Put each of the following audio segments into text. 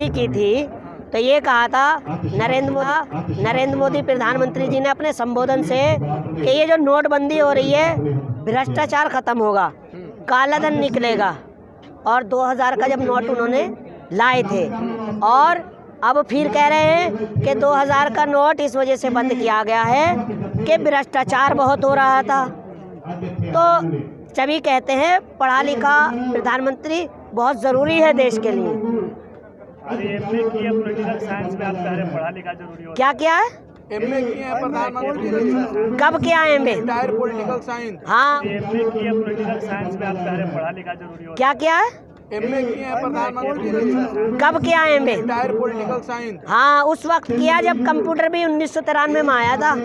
की थी तो ये कहा था नरेंद्र मोदी प्रधानमंत्री जी ने अपने संबोधन से कि ये जो नोटबंदी हो रही है, भ्रष्टाचार खत्म होगा, काला धन निकलेगा। और 2000 का जब नोट उन्होंने लाए थे, और अब फिर कह रहे हैं कि 2000 का नोट इस वजह से बंद किया गया है कि भ्रष्टाचार बहुत हो रहा था। तो सभी कहते हैं पढ़ा लिखा प्रधानमंत्री बहुत ज़रूरी है देश के लिए। अरे एमए किया पॉलिटिकल साइंस में, आप कह रहे हैं पढ़ा लिखा जरूरी होता है। क्या किया है? एमए किया है प्रधानमंत्री। कब किया है एमए? Retire political science. हाँ, एमए किया पॉलिटिकल साइंस में, आप कह रहे हैं पढ़ा लिखा जरूरी होता है। क्या किया है? एमए किया है प्रधानमंत्री। कब किया है एमए? Retire political science. हाँ, उस वक्त किया जब कंप्यूटर भी 1993 में आया था।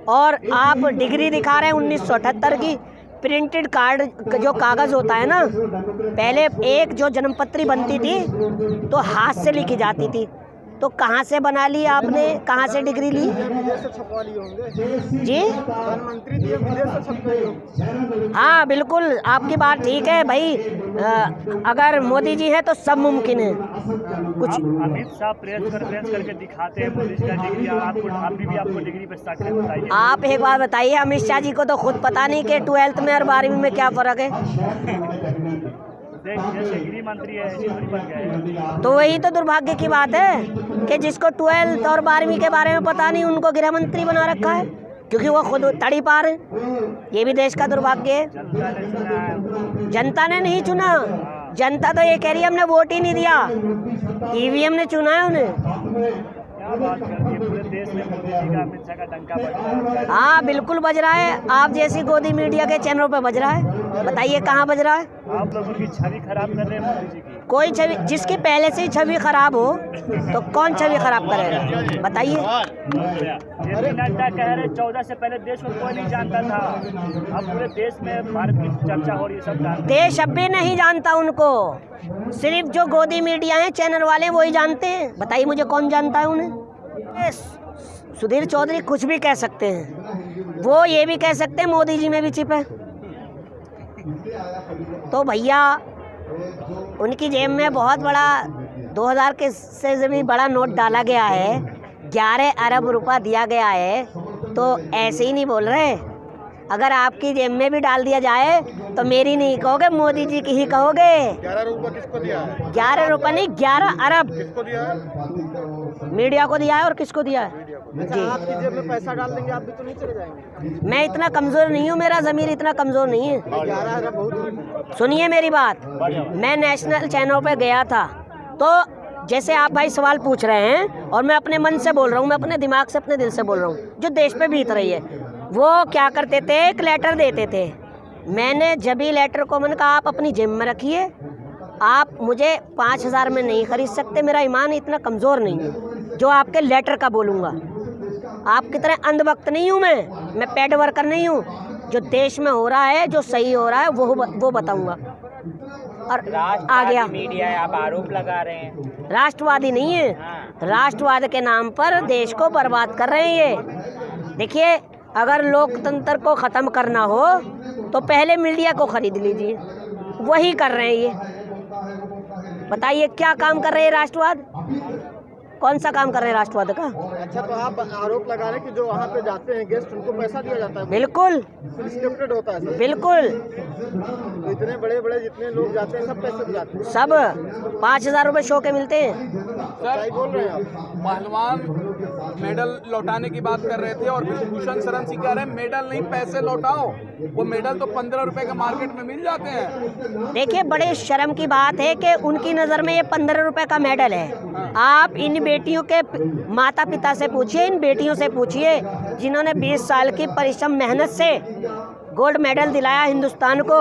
और आप डिग्री दिखा रहे हैं 1978 की। प्रिंटेड कार्ड जो कागज़ होता है ना, पहले एक जो जन्मपत्री बनती थी तो हाथ से लिखी जाती थी, तो कहाँ से बना ली आपने, कहाँ से डिग्री ली? विदेश से छपवा लिए होंगे जी, प्रधानमंत्री जी, विदेश से छपवाई होंगे। हाँ बिल्कुल, आपकी बात ठीक है भाई। अगर मोदी जी हैं तो सब मुमकिन है। कुछ अमित शाह प्रेस करके दिखाते हैं मोदी जी का डिग्री, आपको डिग्री पे साक्ष्य बताइए। आप एक बात बताइए, अमित शाह जी को तो खुद पता नहीं कि 12th में और 12वीं में क्या फ़र्क है। जैसे गृह मंत्री है ऐसे थोड़ी बन गए। तो वही तो दुर्भाग्य की बात है कि जिसको 12th और 12वीं के बारे में पता नहीं, उनको गृह मंत्री बना रखा है, क्योंकि वो खुद तड़ी पार है। ये भी देश का दुर्भाग्य है। जनता ने नहीं चुना। जनता तो ये कह रही है हमने वोट ही नहीं दिया, ईवीएम ने चुना है उन्हें। क्या बात करती है, पूरे देश में मोदी जी का, अमित शाह का डंका बज रहा है। हाँ बिल्कुल बज रहा है। आप जैसी गोदी मीडिया के चैनलों पे बज रहा है। बताइए कहाँ बज रहा है? आप लोगों की छवि खराब कर रहे हैं मोदी जी की। कोई छवि, जिसकी पहले से ही छवि खराब हो तो कौन छवि खराब करेगा? बताइए। जेपी नड्डा कह रहे 14 से पहले देश को कोई नहीं जानता था, अब पूरे देश में भारत की चर्चा हो रही है, सब जानते हैं। देश अब भी नहीं जानता उनको, सिर्फ जो गोदी मीडिया है, चैनल वाले, वही जानते हैं। बताइए मुझे कौन जानता है उन्हें? सुधीर चौधरी कुछ भी कह सकते हैं, वो ये भी कह सकते हैं मोदी जी में भी चिप है। तो भैया उनकी जेब में बहुत बड़ा 2000 के से भी बड़ा नोट डाला गया है, 11 अरब रुपया दिया गया है, तो ऐसे ही नहीं बोल रहे। अगर आपकी जेब में भी डाल दिया जाए तो मेरी नहीं कहोगे, मोदी जी की ही कहोगे। 11 रुपये किसको दिया है? 11 रुपये नहीं, 11 अरब किसको दिया है? मीडिया को दिया है। और किसको दिया है? अच्छा, आपकी जेब में पैसा डाल देंगे, आप भी तो नहीं चले जाएंगे? मैं इतना कमज़ोर नहीं हूँ, मेरा ज़मीर इतना कमज़ोर नहीं है। 11 अरब बहुत। सुनिए मेरी बात, मैं नेशनल चैनल पे गया था, तो जैसे आप भाई सवाल पूछ रहे हैं और मैं अपने मन से बोल रहा हूँ, मैं अपने दिमाग से, अपने दिल से बोल रहा हूँ, जो देश पे बीत रही है। वो क्या करते थे, एक लेटर देते थे। मैंने जब ही लेटर को मैंने कहा आप अपनी जेब में रखिए, आप मुझे 5000 में नहीं खरीद सकते, मेरा ईमान इतना कमज़ोर नहीं है जो आपके लेटर का बोलूँगा। आप की तरह अंधभक्त नहीं हूँ मैं पेड वर्कर नहीं हूँ। जो देश में हो रहा है, जो सही हो रहा है, वो बताऊँगा। और आ गया मीडिया है, आप आरोप लगा रहे हैं। राष्ट्रवादी नहीं है, राष्ट्रवाद के नाम पर देश को बर्बाद कर रहे हैं ये। देखिए, अगर लोकतंत्र को ख़त्म करना हो तो पहले मीडिया को खरीद लीजिए, वही कर रहे हैं ये। बताइए क्या काम कर रहे हैं राष्ट्रवाद? कौन सा काम कर रहे हैं राष्ट्रवाद का? अच्छा, तो आप आरोप लगा रहे हैं कि जो वहाँ पे जाते हैं गेस्ट, उनको पैसा दिया जाता है? बिल्कुल स्क्रिप्टेड होता है सर? बिल्कुल, तो इतने बड़े बड़े जितने लोग जाते हैं सब पैसे दिलाते हैं? सब 5000 रुपये शो के मिलते हैं। सर बोल रहे हैं आप? पहलवान मेडल लौटाने की बात कर रहे थे और भूषण शरण सिंह कह रहे हैं मेडल नहीं, पैसे लौटाओ। वो मेडल तो 15 रुपए के मार्केट में मिल जाते हैं। देखिए, बड़े शर्म की बात है कि उनकी नज़र में ये 15 रुपए का मेडल है। आप इन बेटियों के माता पिता से पूछिए, इन बेटियों से पूछिए जिन्होंने 20 साल की परिश्रम मेहनत से गोल्ड मेडल दिलाया हिंदुस्तान को,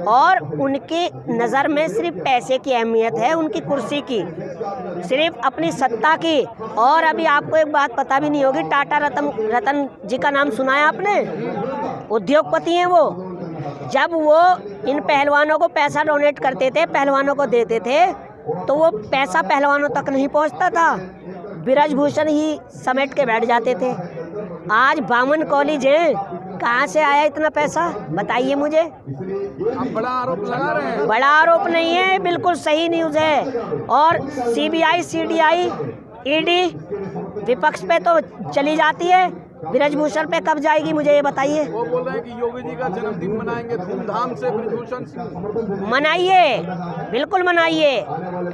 और उनकी नज़र में सिर्फ पैसे की अहमियत है, उनकी कुर्सी की, सिर्फ अपनी सत्ता की। और अभी आपको एक बात पता भी नहीं होगी, टाटा रतन जी का नाम सुना है आपने? उद्योगपति हैं वो। जब वो इन पहलवानों को पैसा डोनेट करते थे, पहलवानों को देते थे, तो वो पैसा पहलवानों तक नहीं पहुंचता था, ब्रजभूषण ही समेट के बैठ जाते थे। आज 52 कॉलेज हैं, कहाँ से आया इतना पैसा? बताइए मुझे। आप बड़ा आरोप लगा रहे हैं। बड़ा आरोप नहीं है, बिल्कुल सही न्यूज़ है। और CBI, CDI, ED विपक्ष पे तो चली जाती है, ब्रजभूषण पे कब जाएगी मुझे ये बताइए। वो बोल रहे हैं कि योगी जी का जन्मदिन मनाएंगे धूमधाम से ब्रजभूषण सिंह। मनाइए, बिल्कुल मनाइए,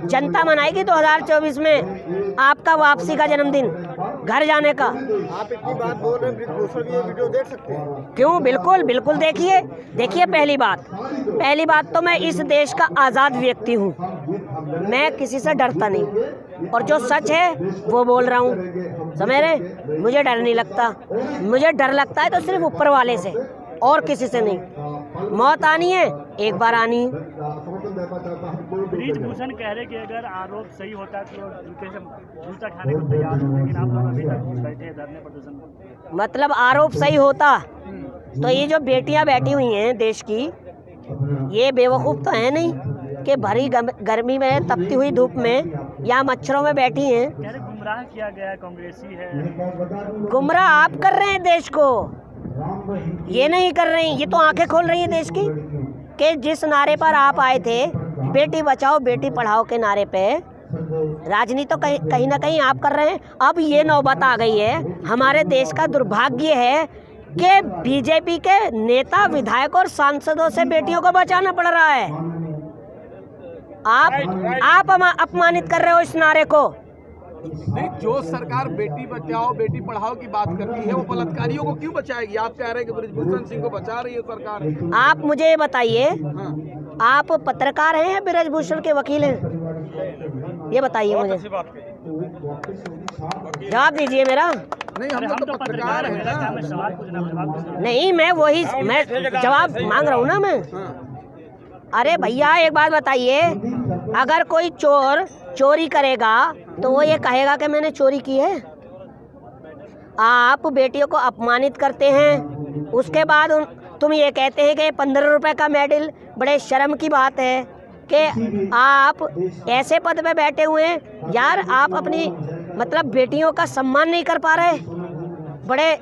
जनता मनाएगी 2024 में आपका वापसी का जन्मदिन, घर जाने का। आप इतनी बात बोल रहे हैं, ब्रजभूषण की ये वीडियो देख सकते हैं? क्यों, बिल्कुल बिल्कुल देखिए। देखिए, पहली बात तो मैं इस देश का आज़ाद व्यक्ति हूँ, मैं किसी से डरता नहीं, और जो सच है वो बोल रहा हूँ, समझ रहे। मुझे डर नहीं लगता, मुझे डर लगता है तो सिर्फ ऊपर वाले से और किसी से नहीं। मौत आनी है, एक बार आनी। ब्रजभूषण कह रहे कि अगर आरोप सही होता तो जूते से जूता खाने को तैयार हो, लेकिन आप लोग अभी तक बैठे हैं धरने प्रदर्शन में। मतलब आरोप सही होता तो ये जो बेटियां बैठी हुई हैं देश की, ये बेवकूफ़ तो है नहीं कि भरी गर्मी में, तपती हुई धूप में या मच्छरों में बैठी हैं। कह रहे गुमराह किया गया है, कांग्रेसी है। गुमराह आप कर रहे हैं देश को, ये नहीं कर रही। ये तो आंखें खोल रही हैं देश की कि जिस नारे पर आप आए थे, बेटी बचाओ बेटी पढ़ाओ के नारे पे, राजनीति तो कहीं ना कहीं आप कर रहे हैं। अब ये नौबत आ गई है, हमारे देश का दुर्भाग्य है कि बीजेपी के नेता, विधायक और सांसदों से बेटियों को बचाना पड़ रहा है। आप अपमानित कर रहे हो इस नारे को। नहीं, जो सरकार बेटी बचाओ बेटी पढ़ाओ की बात करती है वो बलात्कारियों को क्यों बचाएगी? आप कह रहे हैं कि ब्रजभूषण सिंह को बचा रही है सरकार। आप मुझे ये बताइए, हाँ। आप पत्रकार हैं या ब्रजभूषण के वकील हैं? ये बताइए मुझे, जवाब दीजिए मेरा। नहीं, हम तो पत्रकार हैं ना। सवाल पूछना, नहीं, मैं जवाब मांग रहा हूँ ना मैं। हाँ। अरे भैया, एक बात बताइए, अगर कोई चोर चोरी करेगा तो वो ये कहेगा कि मैंने चोरी की है? आप बेटियों को अपमानित करते हैं, उसके बाद तुम ये कहते हैं कि 15 रुपए का मेडल, बड़े शर्म की बात है कि आप ऐसे पद पे बैठे हुए हैं। यार, आप अपनी मतलब बेटियों का सम्मान नहीं कर पा रहे, बड़े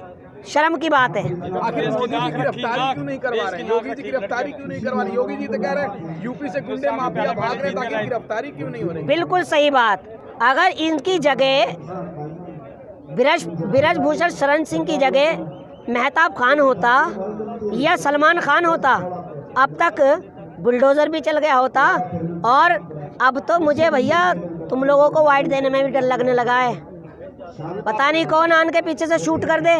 शर्म की बात है। आखिर मोदी जी गिरफ्तारी क्यों नहीं करवा रहे? योगी जी गिरफ्तारी क्यों नहीं करवा रहे? योगी जी तो कह रहे हैं यूपी से गुंडे माफिया भाग रहे हैं, ताकि गिरफ्तारी क्यों नहीं हो रही? बिल्कुल सही बात। अगर इनकी जगह ब्रजभूषण शरण सिंह की जगह मेहताब खान होता या सलमान खान होता, अब तक बुलडोज़र भी चल गया होता। और अब तो मुझे भैया तुम लोगों को वाइट देने में भी डर लगने लगा है, पता नहीं कौन आन के पीछे से शूट कर दे।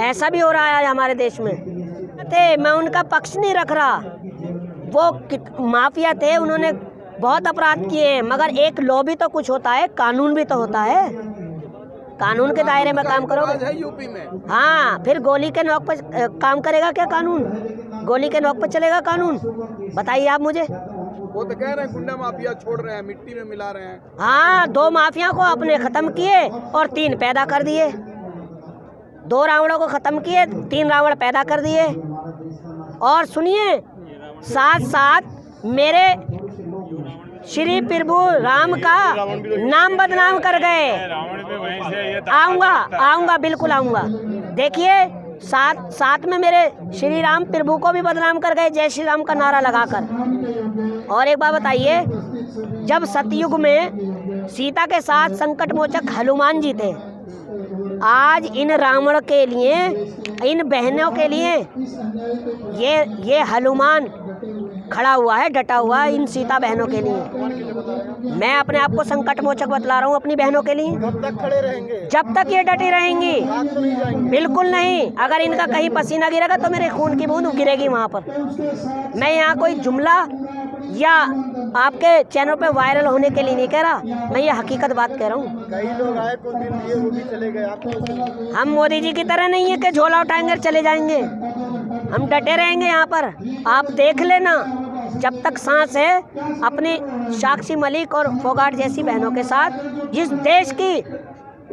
ऐसा भी हो रहा है हमारे देश में। मैं उनका पक्ष नहीं रख रहा, वो माफिया थे, उन्होंने बहुत अपराध किए हैं, मगर एक लॉ भी तो कुछ होता है, कानून भी तो होता है। कानून के दायरे में काम करोगे। यूपी में हाँ, फिर गोली के नोक पर काम करेगा क्या कानून? गोली के नोक पर चलेगा कानून? बताइए आप मुझे। वो तो कह रहे हैं गुंडा माफिया छोड़ रहे हैं, मिट्टी में मिला रहे हैं। हाँ, 2 माफिया को आपने खत्म किए और 3 पैदा कर दिए। 2 रावणों को खत्म किए, 3 रावण पैदा कर दिए। और सुनिए, साथ साथ मेरे श्री प्रभु राम का नाम बदनाम कर गए। आऊंगा, बिल्कुल आऊंगा। देखिए, साथ में मेरे श्री राम प्रभु को भी बदनाम कर गए, जय श्री राम का नारा लगाकर। और एक बात बताइए, जब सतयुग में सीता के साथ संकट मोचक हनुमान जी थे, आज इन रावण के लिए, इन बहनों के लिए ये हनुमान खड़ा हुआ है, डटा हुआ है इन सीता बहनों के लिए। मैं अपने आप को संकट मोचक बतला रहा हूँ अपनी बहनों के लिए। कब तक खड़े रहेंगे? जब तक ये डटी रहेंगी, बिल्कुल नहीं। अगर इनका कहीं पसीना गिरेगा तो मेरे खून की बूंद गिरेगी वहाँ पर। मैं यहाँ कोई जुमला या आपके चैनल पे वायरल होने के लिए नहीं कह रहा, मैं ये हकीकत बात कह रहा हूँ। कई लोग आए, कुछ दिन लिए, वो भी चले गए। आप हम मोदी जी की तरह नहीं है कि झोला उठाएंगे और चले जाएंगे। हम डटे रहेंगे यहाँ पर। आप देख लेना, जब तक सांस है, अपनी साक्षी मलिक और फोगाट जैसी बहनों के साथ, जिस देश की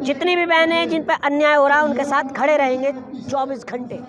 जितनी भी बहनें जिन पर अन्याय हो रहा है उनके साथ खड़े रहेंगे 24 घंटे।